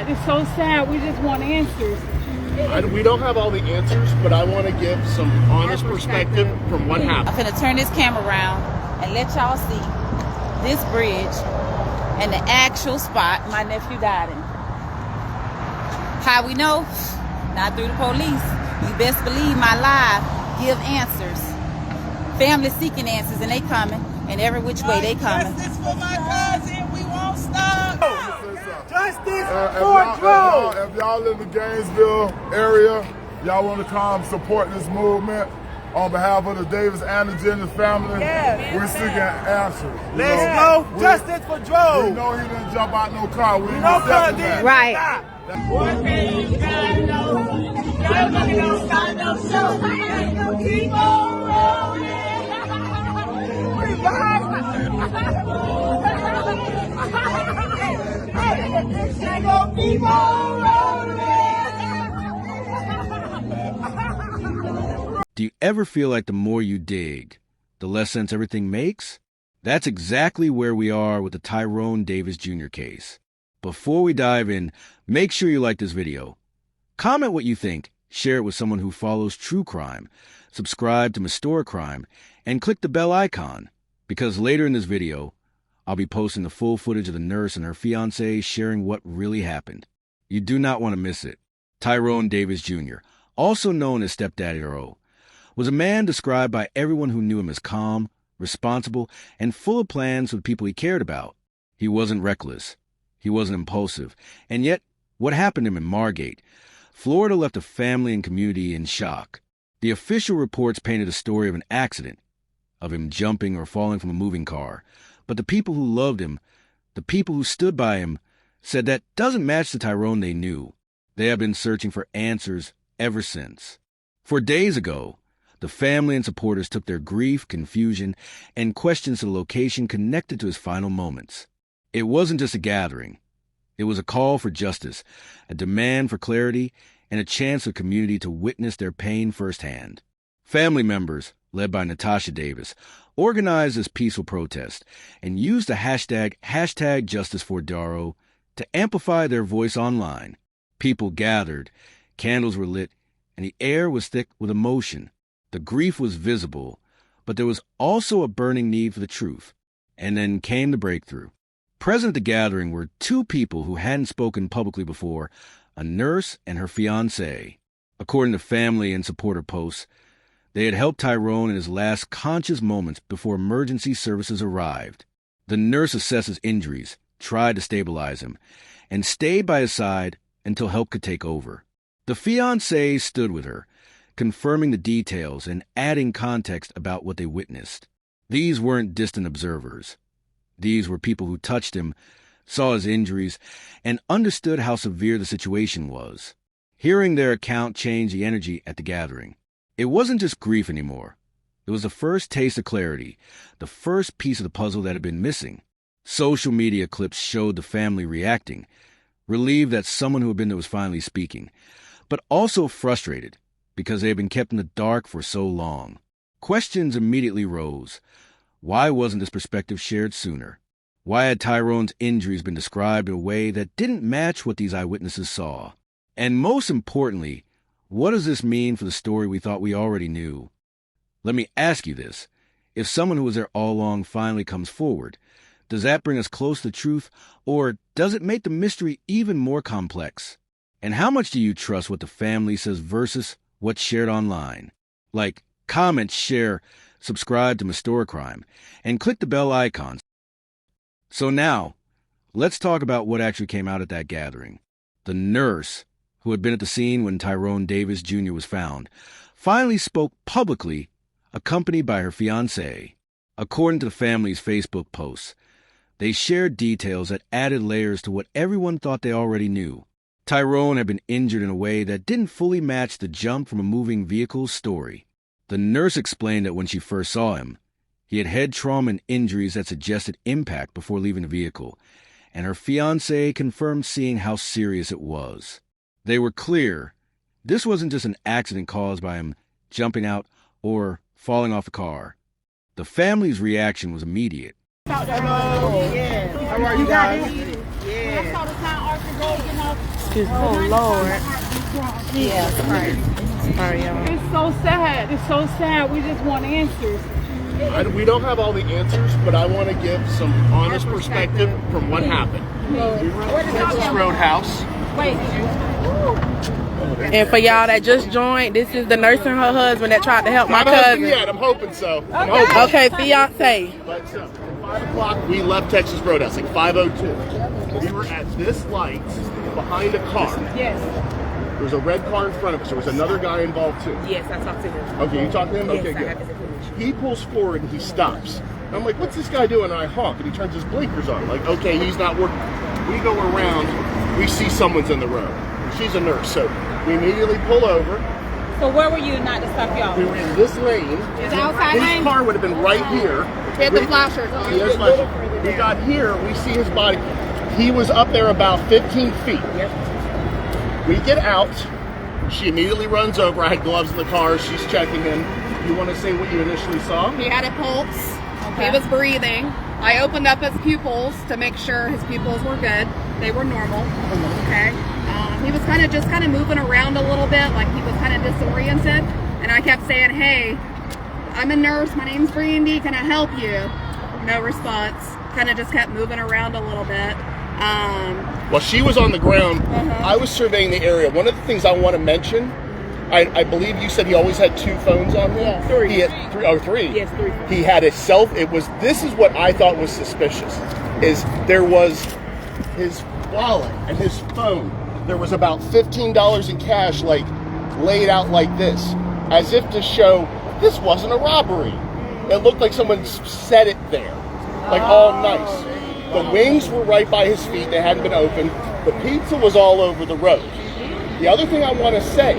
it's so sad. We just want answers. We don't have all the answers, but I want to give some honest perspective from what happened. I'm finna turn this camera around and let y'all see this bridge and the actual spot my nephew died in. How we know? Not through the police. You best believe my live give answers. Family seeking answers, and they coming, and every which way they coming. Justice for my cousin, we won't stop. Justice for Dro. If y'all in the Gainesville area, y'all want to come support this movement on behalf of the Davis and the Jr. family, we're seeking answers. Let's go. Justice for Dro. We know he didn't jump out no car. We No car did. Right. One thing you gotta know, y'all fucking don't start no show. Keep on rolling. We behind they gon' keep on rolling. Do you ever feel like the more you dig, the less sense everything makes? That's exactly where we are with the Tyrone Davis Jr. case. Before we dive in, make sure you like this video. Comment what you think, share it with someone who follows true crime, subscribe to Mystoracrimes, and click the bell icon, because later in this video, I'll be posting the full footage of the nurse and her fiancé sharing what really happened. You do not want to miss it. Tyrone Davis Jr., also known as StepDaddyDro, was a man described by everyone who knew him as calm, responsible, and full of plans for the people he cared about. He wasn't reckless. He wasn't impulsive. And yet, what happened to him in Margate, Florida, left a family and community in shock. The official reports painted a story of an accident, of him jumping or falling from a moving car. But the people who loved him, the people who stood by him, said that doesn't match the Tyrone they knew. They have been searching for answers ever since. 4 days ago, the family and supporters took their grief, confusion, and questions to the location connected to his final moments. It wasn't just a gathering. It was a call for justice, a demand for clarity, and a chance for the community to witness their pain firsthand. Family members, led by Natasha Davis, organized this peaceful protest and used the hashtag #JusticeForDaro to amplify their voice online. People gathered, candles were lit, and the air was thick with emotion. The grief was visible, but there was also a burning need for the truth. And then came the breakthrough. Present at the gathering were 2 people who hadn't spoken publicly before, a nurse and her fiancé. According to family and supporter posts, they had helped Tyrone in his last conscious moments before emergency services arrived. The nurse assessed his injuries, tried to stabilize him, and stayed by his side until help could take over. The fiancé stood with her, confirming the details and adding context about what they witnessed. These weren't distant observers. These were people who touched him, saw his injuries, and understood how severe the situation was. Hearing their account changed the energy at the gathering. It wasn't just grief anymore. It was the first taste of clarity, the first piece of the puzzle that had been missing. Social media clips showed the family reacting, relieved that someone who had been there was finally speaking, but also frustrated because they had been kept in the dark for so long. Questions immediately rose. Why wasn't this perspective shared sooner? Why had Tyrone's injuries been described in a way that didn't match what these eyewitnesses saw? And most importantly, what does this mean for the story we thought we already knew? Let me ask you this. If someone who was there all along finally comes forward, does that bring us close to truth, or does it make the mystery even more complex? And how much do you trust what the family says versus what's shared online? Like, comment, share, subscribe to Mystoracrimes, and click the bell icon. So now, let's talk about what actually came out at that gathering. The nurse, who had been at the scene when Tyrone Davis Jr. was found, finally spoke publicly, accompanied by her fiancé. According to the family's Facebook posts, they shared details that added layers to what everyone thought they already knew. Tyrone had been injured in a way that didn't fully match the jump from a moving vehicle's story. The nurse explained that when she first saw him, he had head trauma and injuries that suggested impact before leaving the vehicle, and her fiancé confirmed seeing how serious it was. They were clear. This wasn't just an accident caused by him jumping out or falling off the car. The family's reaction was immediate. Hello. Yeah. How are you guys? I saw the sign Arthur Road, Excuse me. Oh, Lord. Yeah, Sorry, y'all. It's so sad. It's so sad. We just want answers. We don't have all the answers, but I want to give some honest perspective from what happened. We were at the Texas Roadhouse. Wait. And for y'all that just joined, this is the nurse and her husband that tried to help my cousin. Yet, I'm hoping so. I'm hoping. Okay, fiance. But at 5 o'clock, we left Texas Roadhouse, like 5:02. We were at this light behind a car. Yes. There was a red car in front of us. There was another guy involved too. Yes, I talked to him. Okay, you talked to him? Yes, Okay, I good. have his information. He pulls forward and he stops. And I'm like, what's this guy doing? And I honk and he turns his blinkers on. Like, okay, he's not working. We go around, we see someone's in the road. She's a nurse, so we immediately pull over. So where were you not to stop y'all? We were in this lane. Is it outside His lane? car would have been right here. He had the flashers on. He has flashers. We got here, we see his body. He was up there about 15 feet. Yep. We get out. She immediately runs over. I had gloves in the car. She's checking him. You want to say what you initially saw? He had a pulse. Okay. He was breathing. I opened up his pupils to make sure his pupils were good. They were normal. Okay. He was kind of moving around a little bit, like he was kind of disoriented. And I kept saying, "Hey, I'm a nurse. My name's Brandy. Can I help you?" No response. Kind of just kept moving around a little bit. While she was on the ground, I was surveying the area. One of the things I want to mention, I believe you said he always had 2 phones on him? Yeah. 3. He had 3. Oh, 3. Yes, 3. He had a this is what I thought was suspicious, is there was his wallet and his phone. There was about $15 in cash, like, laid out like this, as if to show this wasn't a robbery. It looked like someone set it there, like all nice. The wings were right by his feet. They hadn't been opened. The pizza was all over the road. The other thing I want to say,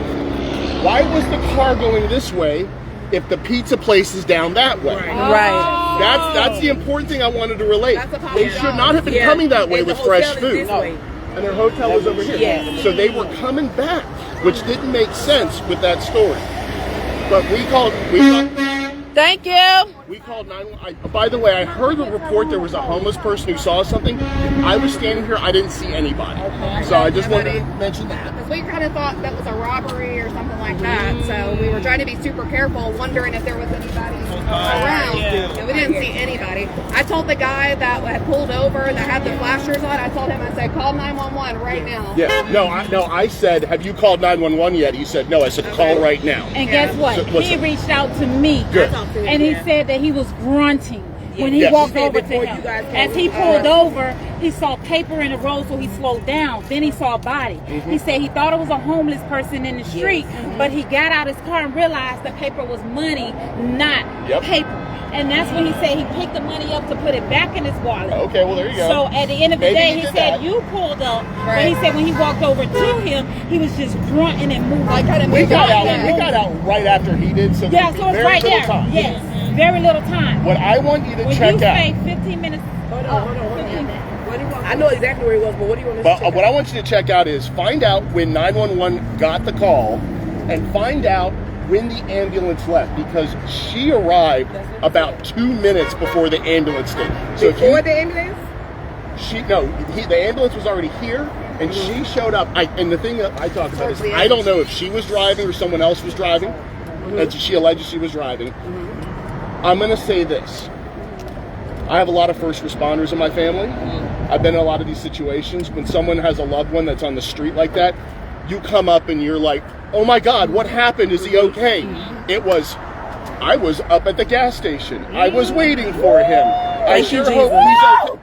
why was the car going this way if the pizza place is down that way? Right. That's the important thing I wanted to relate. That's a They should not have been coming that way And the with fresh hotel is food. this way. And their hotel was over here. Yes. So they were coming back, which didn't make sense with that story. But we called Thank you. We called 911. By the way, I heard the report there was a homeless person who saw something. I was standing here, I didn't see anybody. So I just wanted to mention that. Because we kind of thought that was a robbery or something like that. So we were trying to be super careful, wondering if there was anybody around. And we didn't see anybody. I told the guy that had pulled over that had the flashers on, I told him, I said, call 911 right now. Yeah, I said, have you called 911 yet? He said, no. I said, call right now. And guess what? So, what's He up? reached out to me. Good. And he said that he was grunting when he Yes. walked over to Before him. you guys came. As he pulled over, he saw paper in the road, so he slowed down. Then he saw a body. He said he thought it was a homeless person in the street, but he got out his car and realized the paper was money, not paper. And that's when he said he picked the money up to put it back in his wallet. Okay, well, there you go. So at the end of the Maybe day, he he did said that. you pulled up. But he said when he walked over to him, he was just grunting and moving. Like kind of We moved got like out. We that. got out right after he did. So Yeah, there's so it's very right little there. time. Yes, very little time. What I want you to When check you out. say 15 minutes. Hold on. What do you want? I know exactly where he was, but what do you want us to But check what out? I want you to check out is find out when 911 got the call and find out when the ambulance left, because she arrived about 2 minutes before the ambulance did. So if Before you, the ambulance? the ambulance was already here and she showed up. And the thing that I talk about is I don't know if she was driving or someone else was driving. She alleges she was driving. I'm going to say this. I have a lot of first responders in my family. I've been in a lot of these situations. When someone has a loved one that's on the street like that, you come up and you're like, oh my God, what happened? Is he okay? I was up at the gas station. I was waiting for him. I Thank you, sure hope Jesus. he's okay.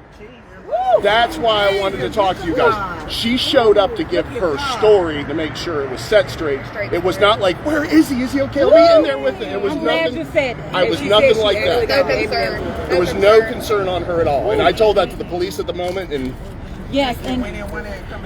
That's why I wanted to talk to you guys. She showed up to give her story to make sure it was set straight. It was not like, where is he? Is he okay? Let me in there with him. It was I'm glad nothing. you said that. I was She nothing said she like actually that. got the concern. ambulance. There was no concern on her at all. And I told that to the police at the moment, and Yes, and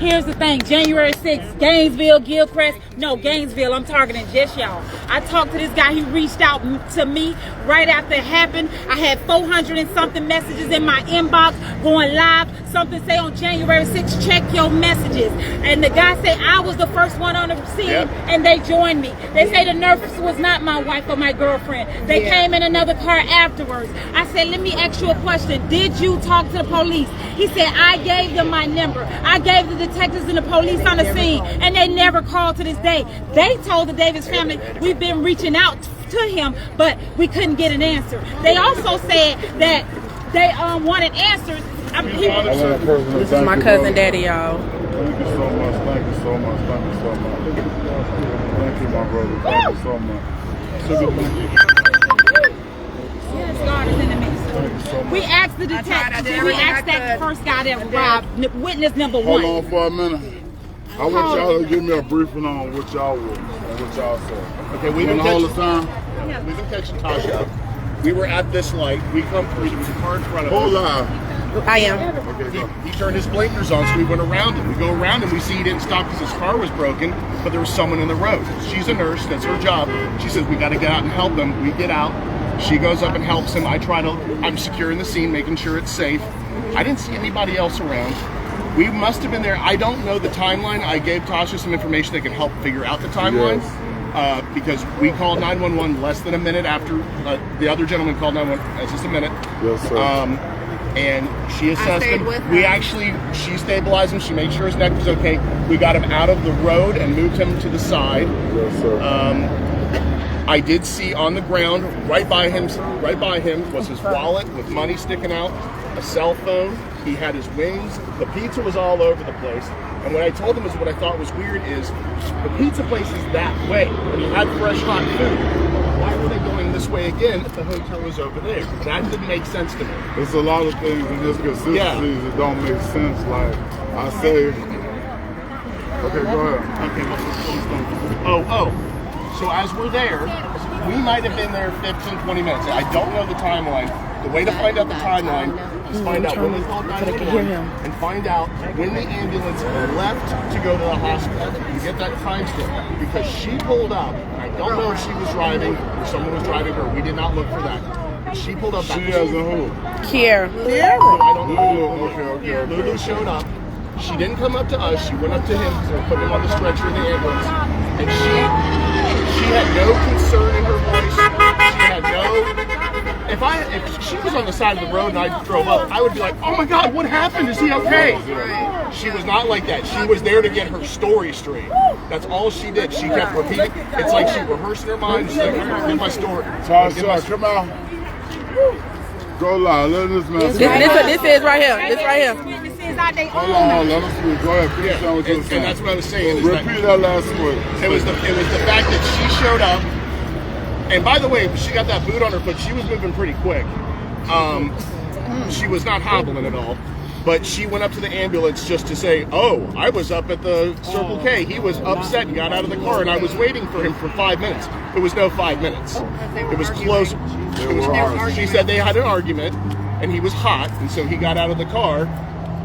here's the thing. January 6th, Gainesville, Gilchrist. No, Gainesville, I'm targeting just y'all. I talked to this guy. He reached out to me right after it happened. I had 400 and something messages in my inbox going live. Something say on January 6th, check your messages. And the guy said I was the first one on the scene, and they joined me. They say the nurse was not my wife or my girlfriend. They came in another car afterwards. I said, let me ask you a question. Did you talk to the police? He said, I gave them my my number. I gave the detectives and the police on the scene, and they never called to this day. They told the Davis family we've been reaching out to him, but we couldn't get an answer. They also said that they wanted answers. This is my cousin Daddy, y'all. Thank you so much. Thank you so much. Thank you so much. Thank you, my brother. Thank you so much. Yes, God is in the mix. We asked the detective. We asked that first guy that robbed, witness number 1. Hold on for a minute. I want y'all to give me a briefing on what y'all were and what y'all said. Okay, we've been catching Tasha. We were at this light. We come through. There was a car in front of us. Hold on. I am. Okay, go. He turned his blinkers on, so we went around him. We go around him. We see he didn't stop because his car was broken, but there was someone in the road. She's a nurse. That's her job. She says, we got to get out and help them. We get out. She goes up and helps him. I'm securing the scene, making sure it's safe. I didn't see anybody else around. We must have been there. I don't know the timeline. I gave Tasha some information that could help figure out the timeline. Yes. Because we called 911 less than a minute after the other gentleman called 911. Just a minute. Yes, sir. And she assessed him. She stabilized him. She made sure his neck was okay. We got him out of the road and moved him to the side. Yes, sir. I did see on the ground, right by him was his wallet with money sticking out, a cell phone. He had his wings. The pizza was all over the place. And what I told him is what I thought was weird is the pizza place is that way. And he had fresh hot food. Why were they going this way again if the hotel was over there? That didn't make sense to me. There's a lot of things in this consistencies that don't make sense. Like I say, okay, go ahead. Okay, so as we're there, we might have been there 15, 20 minutes. I don't know the timeline. The way to find out the timeline is find out when they called 911 and find out when the ambulance left to go to the hospital. You get that time stamp. Because she pulled up, I don't know if she was driving or someone was driving her. We did not look for that. She pulled up. She as a who? Kier. I don't know. Okay. Lulu showed up. She didn't come up to us. She went up to him because they were putting him on the stretcher in the ambulance. And she had no concern in her voice. She had no... If she was on the side of the road and I drove up, I would be like, oh my God, what happened? Is he okay? Right. She was not like that. She was there to get her story straight. That's all she did. She kept repeating. It's like she rehearsed in her mind. She's like, I'm going to get my story. Tasha, come on. Go live. Let this man speak. This is right here. This right here. Hold on. Let us speak. Go ahead. Finish on what you were saying. And that's what I was saying. Repeat that last word. It was the fact that she showed up. And by the way, she got that boot on her foot. She was moving pretty quick. She was not hobbling at all. But she went up to the ambulance just to say, oh, I was up at the Circle K. He was upset and got out of the car, and I was waiting for him for 5 minutes. It was no 5 minutes. It was close. She said they had an argument, and he was hot, and so he got out of the car.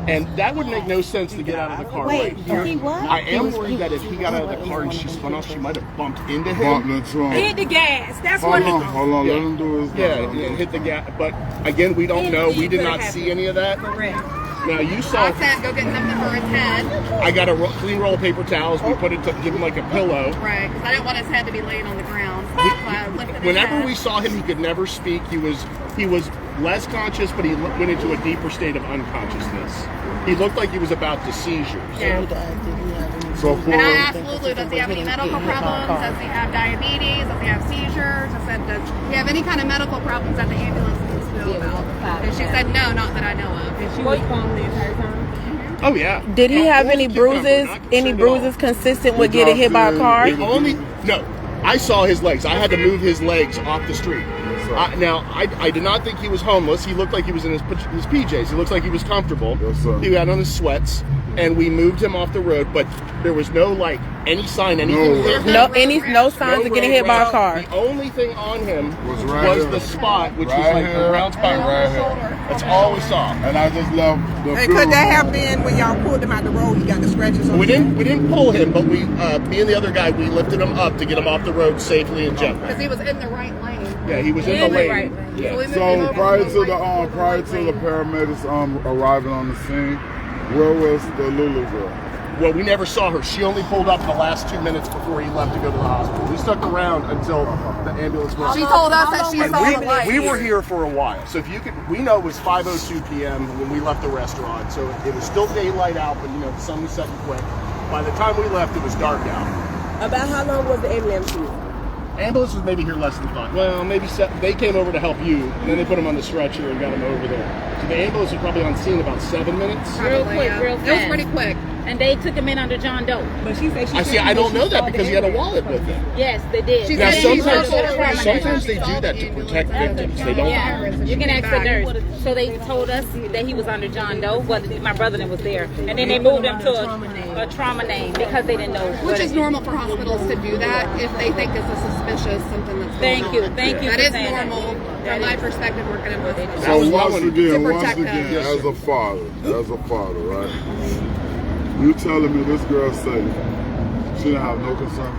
And that would make no sense to get out of the car right here. I am worried that if he got out of the car and she spun off, she might have bumped into him. Hit the gas. That's what. Hold on. Let him do his. And hit the gas. But again, we don't know. We did not see any of that. Correct. Now you saw. I said go get something for his head. I got a clean roll of paper towels. We put it to give him like a pillow. Right, because I didn't want his head to be laying on the ground. Whenever we saw him, he could never speak. He was less conscious, but he went into a deeper state of unconsciousness. He looked like he was about to seizures. Yeah. And I asked Lulu, does he have any medical problems? Does he have diabetes? Does he have seizures? I said, does he have any kind of medical problems that the ambulance needs to know about? And she said, no, not that I know of. And she was calm the entire time? Oh, yeah. Did he have any bruises? Any bruises consistent with getting hit by a car? No. I saw his legs. I had to move his legs off the street. I did not think he was homeless. He looked like he was in his PJs. He looked like he was comfortable. Yes, sir. He had on his sweats, and we moved him off the road. But there was no any sign, anything. No signs of getting hit by a car. The only thing on him was the spot, which was like the round spot right here. That's all we saw. And I just love the. Hey, could that have been when y'all pulled him out the road? He got the scratches on. We didn't pull him, but me and the other guy, we lifted him up to get him off the road safely and gently. Because he was in the right lane. Yeah, he was in the lane. Right. Yeah. So prior to the paramedics arriving on the scene, where was the Lulu girl? Well, we never saw her. She only pulled up the last 2 minutes before he left to go to the hospital. We stuck around until the ambulance went. She told us that she saw the light. We were here for a while. So if you could, we know it was 5:02 p.m. when we left the restaurant. So it was still daylight out, but you know, the sun was setting quick. By the time we left, it was dark out. About how long was the ambulance here? Ambulance was maybe here less than 5. Well, maybe 7. They came over to help you, and then they put him on the stretcher and got him over there. So the ambulance was probably on scene about 7 minutes. Real quick, real fast. It was pretty quick. And they took him in under John Doe. But she said I don't know that because he had a wallet with him. Yes, they did. She Now said sometimes they do that to protect victims. They don't. Yeah, you can ask the nurse. So they told us that he was under John Doe, but my brother was there, and then they moved him to a trauma name because they didn't know. Which is normal for hospitals to do that if they think it's a suspicious something that's going on. Thank you. That for is saying normal that. from my perspective working in hospitals. So once To again, protect them. as a father, right? You telling me this girl's safe? She didn't have no concern?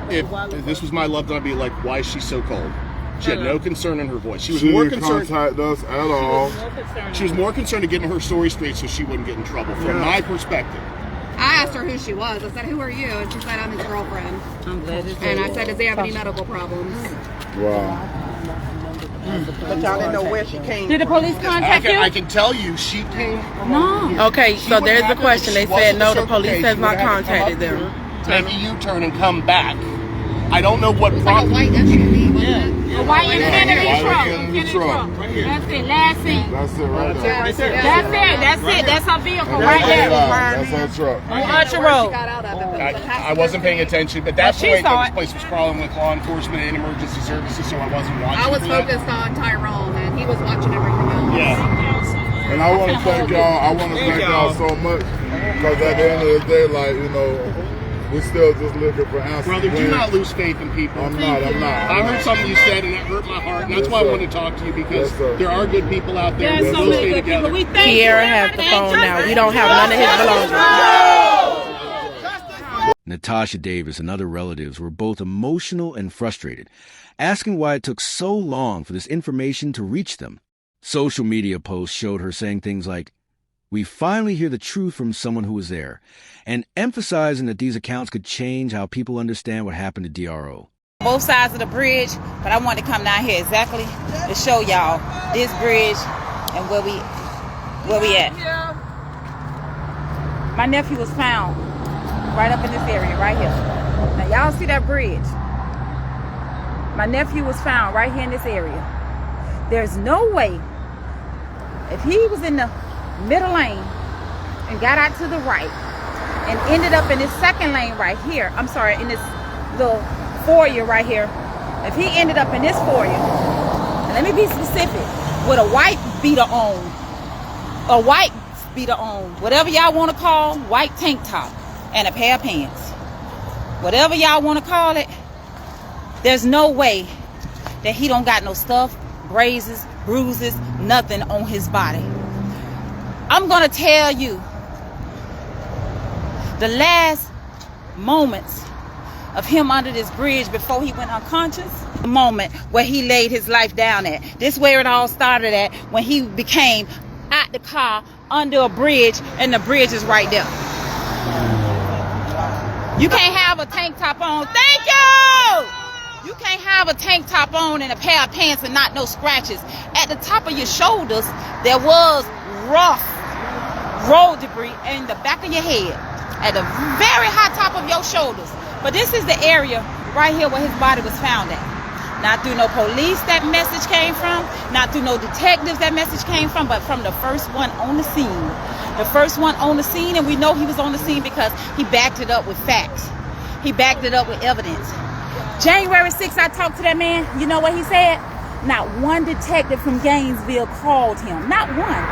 If this was my loved one, I'd be like, why is she so cold? She had no concern in her voice. She was She more didn't concerned. contact us at all. She was more concerned in getting her story straight so she wouldn't get in trouble. From my perspective. I asked her who she was. I said, "Who are you?" And she said, "I'm his girlfriend." I'm glad And I said, "Does he have any medical problems?" Wow. But y'all didn't know where she came Did the police contact you? I can tell you, she came. No. Okay, so there's the question. They said no, the police has not contacted them. Make a U-turn and come back. I don't know what Like a prompted. white SUV, wasn't it? A white Infinity White truck. Infinity truck. That's it. Last scene. That's it right there. That's it. That's her vehicle right there. That's her truck. On Archer Where she Road. got out of it, but it was a I wasn't paying attention, but that she point, saw this it. place was crawling with law enforcement and emergency services, so I wasn't watching. I was for that. focused on Tyrone, and he was watching everything else. Yeah. And I want to thank y'all. I want to thank y'all so much because at the end of the day, like, you know, we're still just looking for answers. Brother, do not lose faith in people. I'm not. I heard something you said, and that hurt my heart, and that's why I wanted to talk to you, because there are good people out there. There's so We'll many stay good people. together. We thank you. Kiara has the phone now. We don't have none of his belongings. Natasha Davis and other relatives were both emotional and frustrated, asking why it took so long for this information to reach them. Social media posts showed her saying things like, "We finally hear the truth from someone who was there," and emphasizing that these accounts could change how people understand what happened to DRO. Both sides of the bridge, but I wanted to come down here exactly to show y'all this bridge and where we at. My nephew was found right up in this area, right here. Now y'all see that bridge? My nephew was found right here in this area. There's no way, if he was in the middle lane and got out to the right and ended up in this second lane right here, I'm sorry, in this little foyer right here, if he ended up in this foyer, and let me be specific, with a white beater on, whatever y'all want to call, white tank top and a pair of pants, whatever y'all want to call it, there's no way that he don't got no stuff, grazes, bruises, nothing on his body. I'm gonna tell you the last moments of him under this bridge before he went unconscious, the moment where he laid his life down at. This is where it all started at, when he became out the car under a bridge, and the bridge is right there. You can't have a tank top on. Thank you! You can't have a tank top on and a pair of pants and not no scratches. At the top of your shoulders, there was rough road debris in the back of your head, at the very high top of your shoulders. But this is the area right here where his body was found at. Not through no police that message came from, not through no detectives that message came from, but from the first one on the scene. The first one on the scene, and we know he was on the scene because he backed it up with facts. He backed it up with evidence. January 6th, I talked to that man. You know what he said? Not one detective from Gainesville called him. Not one.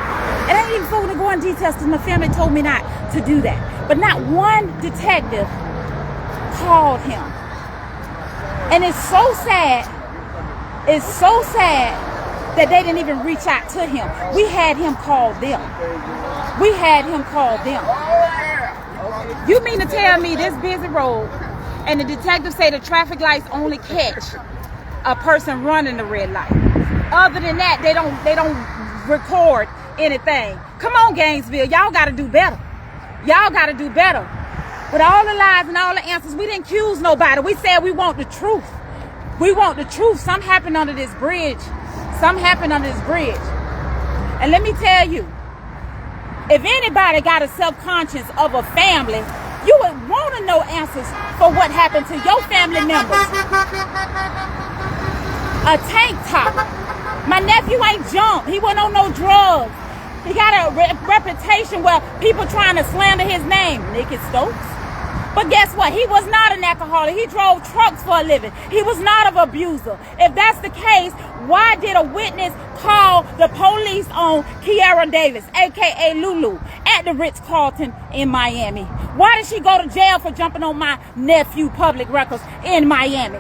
It ain't even fooling to go in details because my family told me not to do that. But not one detective called him. And it's so sad. It's so sad that they didn't even reach out to him. We had him call them. We had him call them. You mean to tell me this busy road and the detectives say the traffic lights only catch a person running the red light? Other than that, they don't record anything. Come on, Gainesville, y'all got to do better. Y'all got to do better. With all the lies and all the answers, we didn't accuse nobody. We said we want the truth. We want the truth. Something happened under this bridge. Something happened under this bridge. And let me tell you, if anybody got a self-conscious of a family, you would want to know answers for what happened to your family members. A tank top. My nephew ain't jumped. He wasn't on no drugs. He got a reputation where people trying to slander his name. Nicky Stokes. But guess what? He was not an alcoholic. He drove trucks for a living. He was not an abuser. If that's the case, why did a witness call the police on Kiara Davis, a.k.a. Lulu, at the Ritz-Carlton in Miami? Why did she go to jail for jumping on my nephew public records in Miami?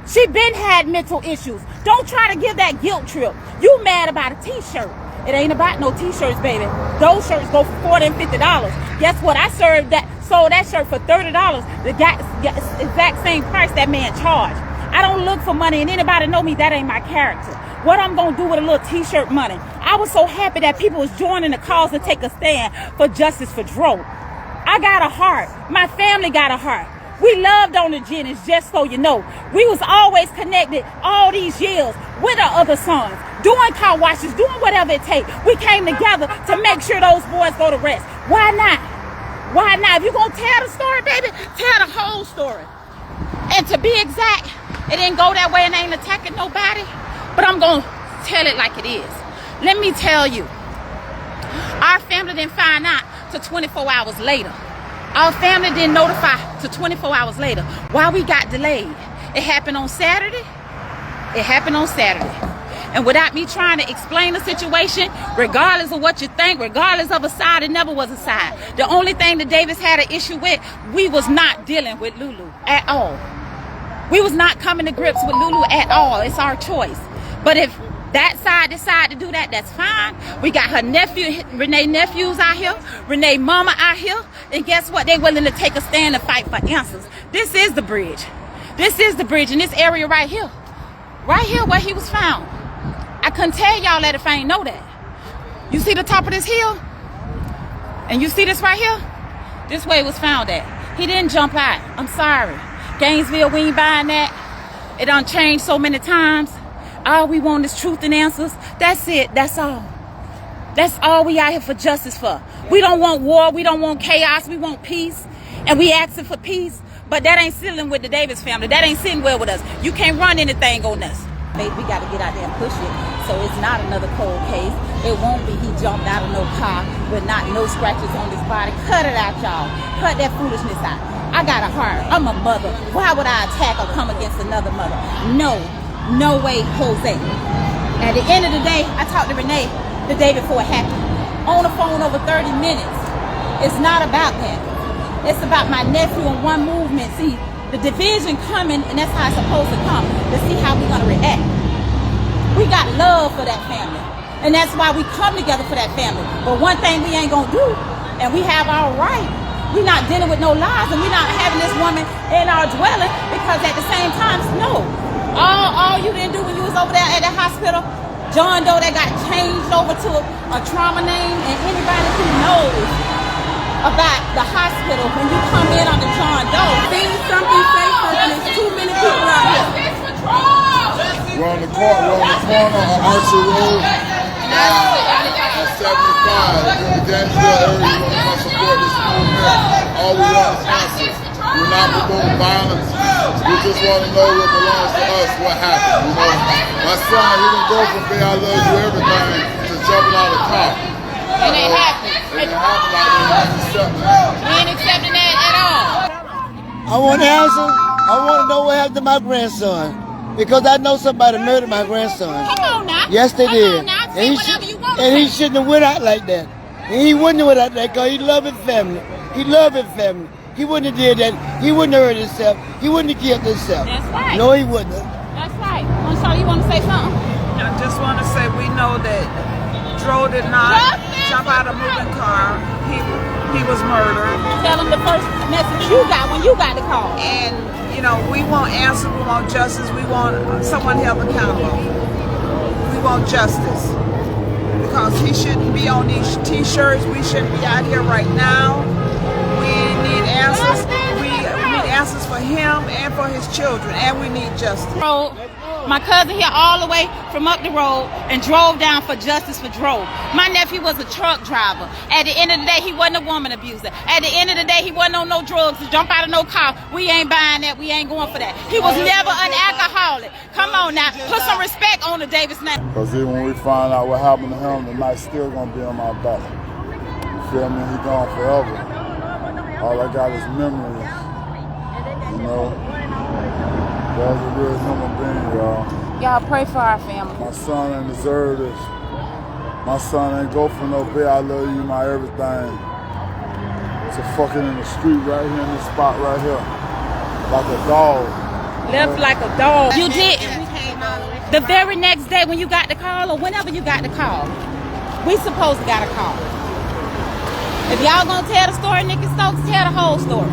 She been had mental issues. Don't try to give that guilt trip. You mad about a t-shirt. It ain't about no t-shirts, baby. Those shirts go for $40 and $50. Guess what? I sold that shirt for $30. The exact same price that man charged. I don't look for money, and anybody know me, that ain't my character. What I'm gonna do with a little t-shirt money? I was so happy that people was joining the cause to take a stand for justice for Dro. I got a heart. My family got a heart. We loved on the Jennings, just so you know. We was always connected all these years with our other sons, doing car washes, doing whatever it takes. We came together to make sure those boys go to rest. Why not? Why not? If you're going to tell the story, baby, tell the whole story. And to be exact, it didn't go that way and ain't attacking nobody, but I'm going to tell it like it is. Let me tell you, our family didn't find out till 24 hours later. Our family didn't notify till 24 hours later. Why we got delayed? It happened on Saturday. It happened on Saturday. And without me trying to explain the situation, regardless of what you think, regardless of a side, it never was a side. The only thing that Davis had an issue with, we was not dealing with Lulu at all. We was not coming to grips with Lulu at all. It's our choice. But if that side decide to do that, that's fine. We got her nephew, Renee nephews out here, Renee mama out here, and guess what? They willing to take a stand and fight for answers. This is the bridge. This is the bridge in this area right here. Right here where he was found. I couldn't tell y'all that if I ain't know that. You see the top of this hill? And you see this right here? This way it was found at. He didn't jump out. I'm sorry. Gainesville, we ain't buying that. It done changed so many times. All we want is truth and answers. That's it. That's all. That's all we out here for justice for. We don't want war. We don't want chaos. We want peace. And we asking for peace. But that ain't sitting with the Davis family. That ain't sitting well with us. You can't run anything on us. We got to get out there and push it. So it's not another cold case. It won't be he jumped out of no car with no scratches on his body. Cut it out, y'all. Cut that foolishness out. I got a heart. I'm a mother. Why would I attack or come against another mother? No. No way, Jose. At the end of the day, I talked to Renee the day before it happened. On the phone over 30 minutes. It's not about that. It's about my nephew and one movement. See, the division coming, and that's how it's supposed to come, to see how we're going to react. We got love for that family, and that's why we come together for that family. But one thing we ain't going to do, and we have our right, we're not dealing with no lies, and we're not having this woman in our dwelling, because at the same time, no. All you didn't do when you was over there at the hospital, John Doe that got changed over to a trauma name, and anybody who knows about the hospital when you come in on the John Doe. Saying something safe, there's too many people out here. We're on the corner on Archer Road. At 75. In the Gainesville area, we want to support this movement. All we want is answers. We're not promoting violence. We just want to know what belongs to us, what happened. You know, my son, he didn't go from being I love you everything to jumping out of the car. And it happened. It happened like We ain't accepting that at all. I want to answer. I want to know what happened to my grandson. Because I know somebody murdered my grandson. Come on now. Yes, they did. Come on now. Say whatever you want to and say. he shouldn't have went out like that. And he wouldn't have went out like that because he loved his family. He loved his family. He wouldn't have did that. He wouldn't have hurt himself. He wouldn't have killed himself. That's right. No, he wouldn't have. That's right. So you want to say something? I just want to say we know that Dro did not jump out of a moving car. He was murdered. Tell him the first message you got when you got the call. And, you know, we want answers, we want justice, we want someone held accountable. We want justice. Because he shouldn't be on these t-shirts. We shouldn't be out here right now. for his children, and we need justice. My cousin here all the way from up the road and drove down for justice for Dro. My nephew was a truck driver. At the end of the day, he wasn't a woman abuser. At the end of the day, he wasn't on no drugs to jump out of no car. We ain't buying that. We ain't going for that. He was never an alcoholic. Come on now. Put some respect on the Davis name. Because even when we find out what happened to him, the night's still going to be on my back. You feel me? He gone forever. All I got is memories. You know? That was a real human being, y'all. Y'all pray for our family. My son ain't deserve this. My son ain't go for no bit. I love you, my everything. To fucking in the street right here in this spot right here. Like a dog. Left like a dog. You did. The very next day when you got the call or whenever you got the call, we supposed to got a call. If y'all gonna tell the story, Nikki Stokes, tell the whole story.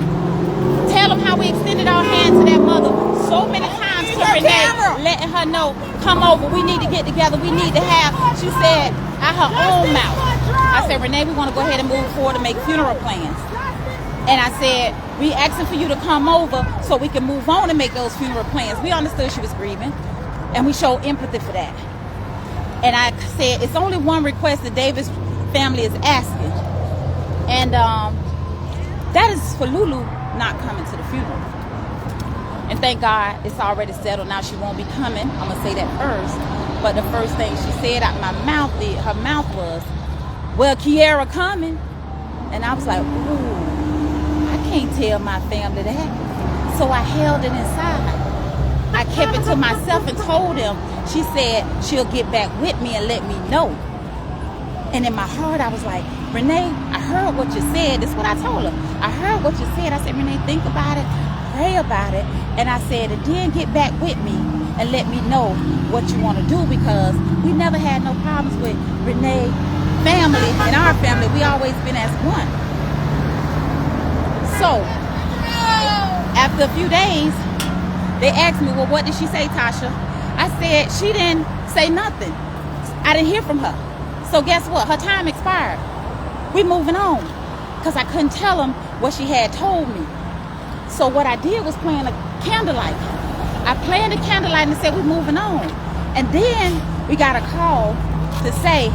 Tell them how we extended our hand to that mother so many times to Renee, letting her know, come over, we need to get together, we need to have, she said, out her own mouth. I said, Renee, we want to go ahead and move forward and make funeral plans. And I said, we asking for you to come over so we can move on and make those funeral plans. We understood she was grieving, and we showed empathy for that. And I said, it's only one request the Davis family is asking. And that is for Lulu not coming to the funeral. And thank God it's already settled. Now she won't be coming. I'm going to say that first. But the first thing she said out my mouth, her mouth was, well, Kiara coming. And I was like, ooh, I can't tell my family that. So I held it inside. I kept it to myself and told them. She said she'll get back with me and let me know. And in my heart, I was like, Renee, I heard what you said. This is what I told her. I heard what you said. I said, Renee, think about it, pray about it. And I said, and then get back with me and let me know what you want to do, because we never had no problems with Renee family and our family. We always been as one. So after a few days, they asked me, well, what did she say, Tasha? I said, she didn't say nothing. I didn't hear from her. So guess what? Her time expired. We moving on. Because I couldn't tell them what she had told me. So what I did was plan a candlelight. I planned a candlelight and said, we're moving on. And then we got a call to say,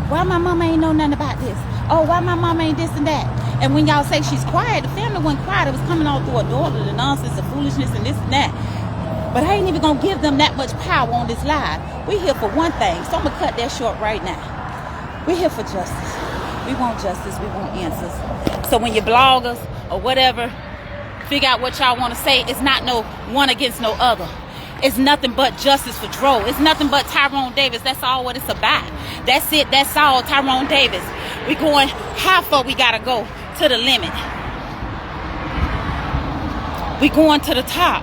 why my mama ain't know nothing about this? Oh, why my mama ain't this and that? And when y'all say she's quiet, the family wasn't quiet. It was coming all through her daughter, the nonsense, the foolishness, and this and that. But I ain't even gonna give them that much power on this live. We here for one thing, so I'm gonna cut that short right now. We here for justice. We want justice, we want answers. So when you bloggers or whatever figure out what y'all want to say, it's not no one against no other. It's nothing but justice for Dro. It's nothing but Tyrone Davis. That's all what it's about. That's it, that's all, Tyrone Davis. We going, how far we gotta go? To the limit. We going to the top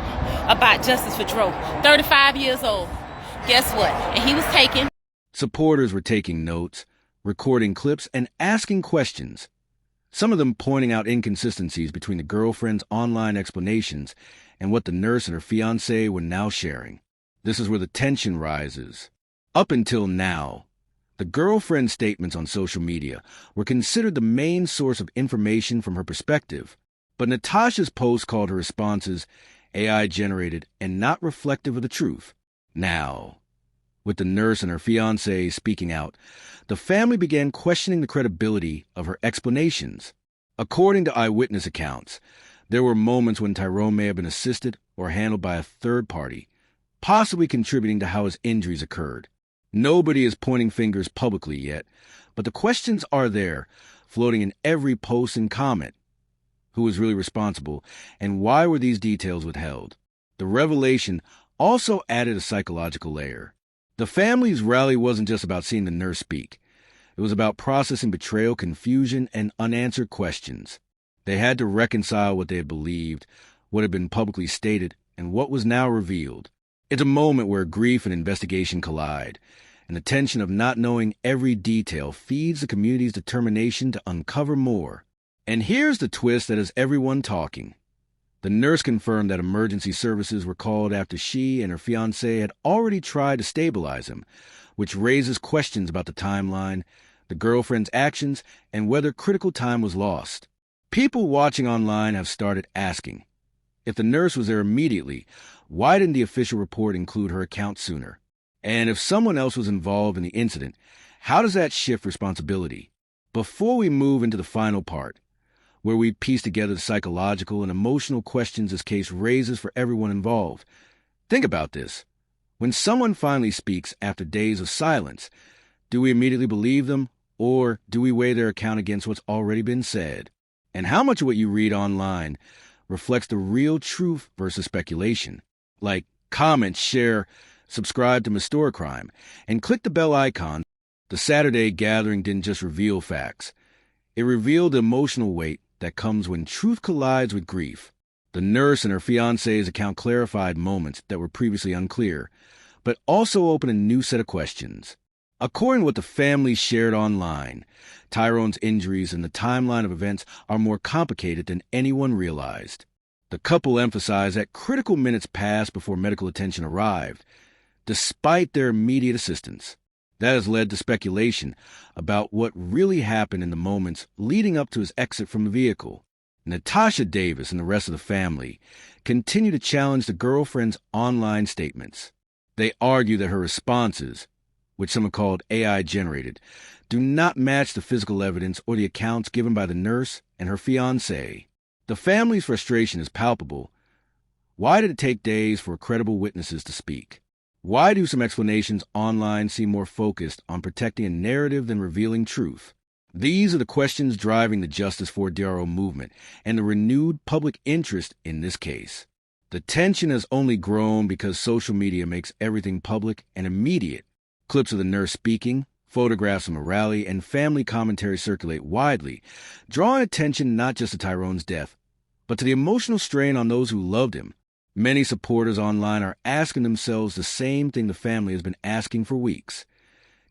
about justice for Dro. 35 years old. Guess what? And he was taking. Supporters were taking notes, recording clips, and asking questions. Some of them pointing out inconsistencies between the girlfriend's online explanations and what the nurse and her fiancé were now sharing. This is where the tension rises. Up until now, the girlfriend's statements on social media were considered the main source of information from her perspective, but Natasha's post called her responses AI-generated and not reflective of the truth. Now, with the nurse and her fiancé speaking out, the family began questioning the credibility of her explanations. According to eyewitness accounts, there were moments when Tyrone may have been assisted or handled by a third party, possibly contributing to how his injuries occurred. Nobody is pointing fingers publicly yet, but the questions are there, floating in every post and comment. Who was really responsible, and why were these details withheld? The revelation also added a psychological layer. The family's rally wasn't just about seeing the nurse speak. It was about processing betrayal, confusion, and unanswered questions. They had to reconcile what they had believed, what had been publicly stated, and what was now revealed. It's a moment where grief and investigation collide, and the tension of not knowing every detail feeds the community's determination to uncover more. And here's the twist that has everyone talking. The nurse confirmed that emergency services were called after she and her fiancé had already tried to stabilize him, which raises questions about the timeline, the girlfriend's actions, and whether critical time was lost. People watching online have started asking, If the nurse was there immediately, why didn't the official report include her account sooner? And if someone else was involved in the incident, how does that shift responsibility? Before we move into the final part, where we piece together the psychological and emotional questions this case raises for everyone involved, think about this. When someone finally speaks after days of silence, do we immediately believe them, or do we weigh their account against what's already been said? And how much of what you read online reflects the real truth versus speculation? Like, comment, share, subscribe to Mystoracrimes, and click the bell icon. The Saturday gathering didn't just reveal facts. It revealed the emotional weight that comes when truth collides with grief. The nurse and her fiancé's account clarified moments that were previously unclear, but also opened a new set of questions. According to what the family shared online, Tyrone's injuries and the timeline of events are more complicated than anyone realized. The couple emphasized that critical minutes passed before medical attention arrived, despite their immediate assistance. That has led to speculation about what really happened in the moments leading up to his exit from the vehicle. Natasha Davis and the rest of the family continue to challenge the girlfriend's online statements. They argue that her responses, which some have called AI-generated, do not match the physical evidence or the accounts given by the nurse and her fiancé. The family's frustration is palpable. Why did it take days for credible witnesses to speak? Why do some explanations online seem more focused on protecting a narrative than revealing truth? These are the questions driving the Justice for DRO movement and the renewed public interest in this case. The tension has only grown because social media makes everything public and immediate. Clips of the nurse speaking, photographs from a rally, and family commentary circulate widely, drawing attention not just to Tyrone's death, but to the emotional strain on those who loved him. Many supporters online are asking themselves the same thing the family has been asking for weeks.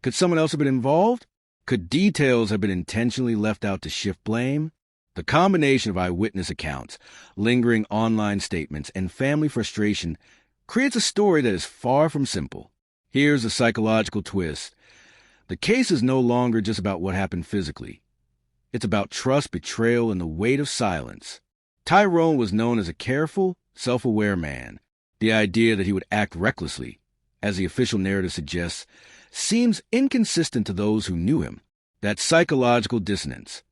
Could someone else have been involved? Could details have been intentionally left out to shift blame? The combination of eyewitness accounts, lingering online statements, and family frustration creates a story that is far from simple. Here's a psychological twist. The case is no longer just about what happened physically. It's about trust, betrayal, and the weight of silence. Tyrone was known as a careful, self-aware man. The idea that he would act recklessly, as the official narrative suggests, seems inconsistent to those who knew him. That psychological dissonance,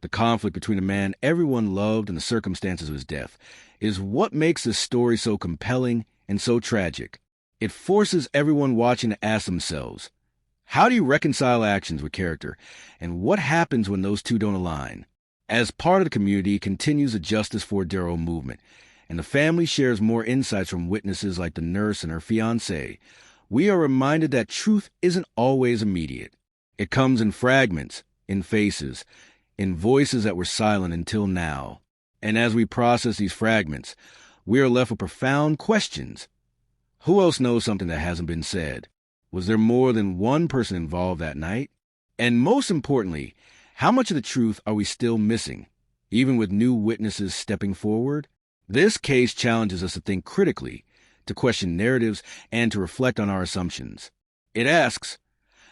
the conflict between a man everyone loved and the circumstances of his death, is what makes this story so compelling and so tragic. It forces everyone watching to ask themselves, how do you reconcile actions with character, and what happens when those two don't align? As part of the community continues the Justice for DRO movement, and the family shares more insights from witnesses like the nurse and her fiancé, we are reminded that truth isn't always immediate. It comes in fragments, in faces, in voices that were silent until now. And as we process these fragments, we are left with profound questions. Who else knows something that hasn't been said? Was there more than one person involved that night? And most importantly, how much of the truth are we still missing, even with new witnesses stepping forward? This case challenges us to think critically, to question narratives, and to reflect on our assumptions. It asks,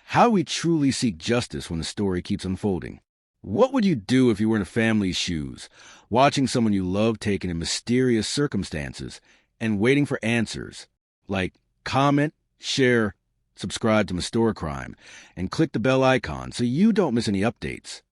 how do we truly seek justice when the story keeps unfolding? What would you do if you were in a family's shoes, watching someone you love taken in mysterious circumstances, and waiting for answers? Like, comment, share, subscribe to Mystoracrimes, and click the bell icon so you don't miss any updates.